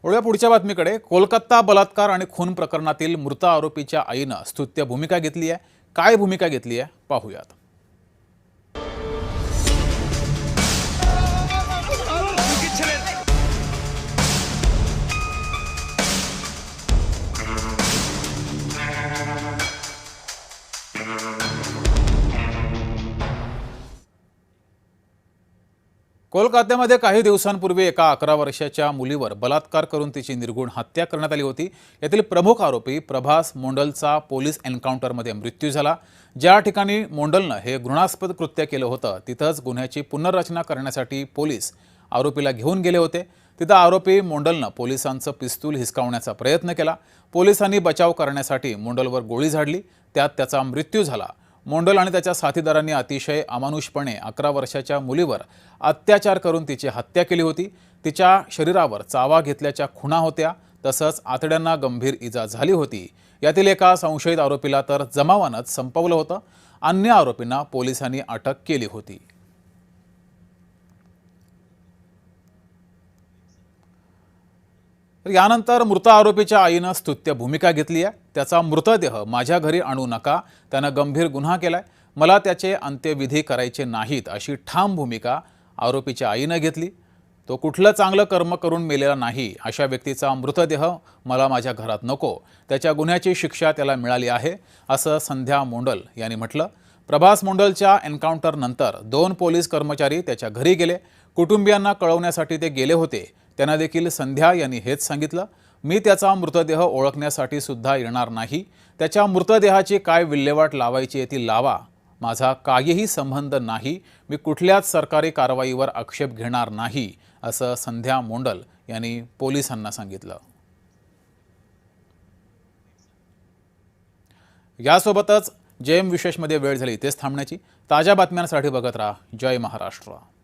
वळूया पुढच्या बातमीकडे। कोलकाता बलात्कार आणि खून प्रकरणातील मृत आरोपीच्या आईनं स्तुत्य भूमिका घेतली आहे। काय भूमिका घेतली आहे पाहूयात। कोलकात्यामध्ये काही दिवसांपूर्वी एका 11 वर्षाच्या मुलीवर बलात्कार करून तिची निर्घृण हत्या करण्यात आली होती। यातील प्रमुख आरोपी प्रभास मोंडलचा पोलीस एन्काउंटरमध्ये मृत्यू झाला। ज्या ठिकाणी मोंडलनं हे घृणास्पद कृत्य केलं होतं तिथंच गुन्ह्याची पुनर्रचना करण्यासाठी पोलीस आरोपीला घेऊन गेले होते। तिथं आरोपी मोंडलनं पोलिसांचं पिस्तूल हिसकावण्याचा प्रयत्न केला। पोलिसांनी बचाव करण्यासाठी मोंडलवर गोळी झाडली, त्यात त्याचा मृत्यू झाला। मोंडल आणि त्याच्या साथीदारांनी अतिशय अमानुषपणे 11 वर्षाच्या मुलीवर अत्याचार करून तिची हत्या केली होती। तिच्या शरीरावर चावा घेतल्याच्या खुणा होत्या, तसंच आतड्यांना गंभीर इजा झाली होती। यातील एका संशयित आरोपीला तर जमावानंच संपवलं होतं। अन्य आरोपींना पोलिसांनी अटक केली होती। तर यानंतर मृत आरोपीच्या आईनं स्तुत्य भूमिका घेतली आहे। त्याचा मृतदेह माझ्या घरी आणू नका, त्यानं गंभीर गुन्हा केलाय, मला त्याचे अंत्यविधी करायचे नाहीत, अशी ठाम भूमिका आरोपीच्या आईनं घेतली। तो कुठलं चांगलं कर्म करून मेलेला नाही, अशा व्यक्तीचा मृतदेह मला माझ्या घरात नको, त्याच्या गुन्ह्याची शिक्षा त्याला मिळाली आहे, असं संध्या मोंडल यांनी म्हटलं। प्रभास मोंडलच्या एन्काउंटरनंतर 2 पोलीस कर्मचारी त्याच्या घरी गेले। कुटुंबियांना कळवण्यासाठी ते गेले होते। त्यांना देखील संध्या यांनी हेच सांगितलं, मी त्याचा मृतदेह ओळखण्यासाठी सुद्धा येणार नाही, त्याच्या मृतदेहाची काय विल्हेवाट लावायची ती लावा, माझा काहीही संबंध नाही, मी कुठल्याच सरकारी कारवाईवर आक्षेप घेणार नाही, असं संध्या मोंडल यांनी पोलिसांना सांगितलं। यासोबतच जेएम विशेषमध्ये वेळ झाली तेच थांबण्याची। ताज्या बातम्यांसाठी बघत राहा जय महाराष्ट्र।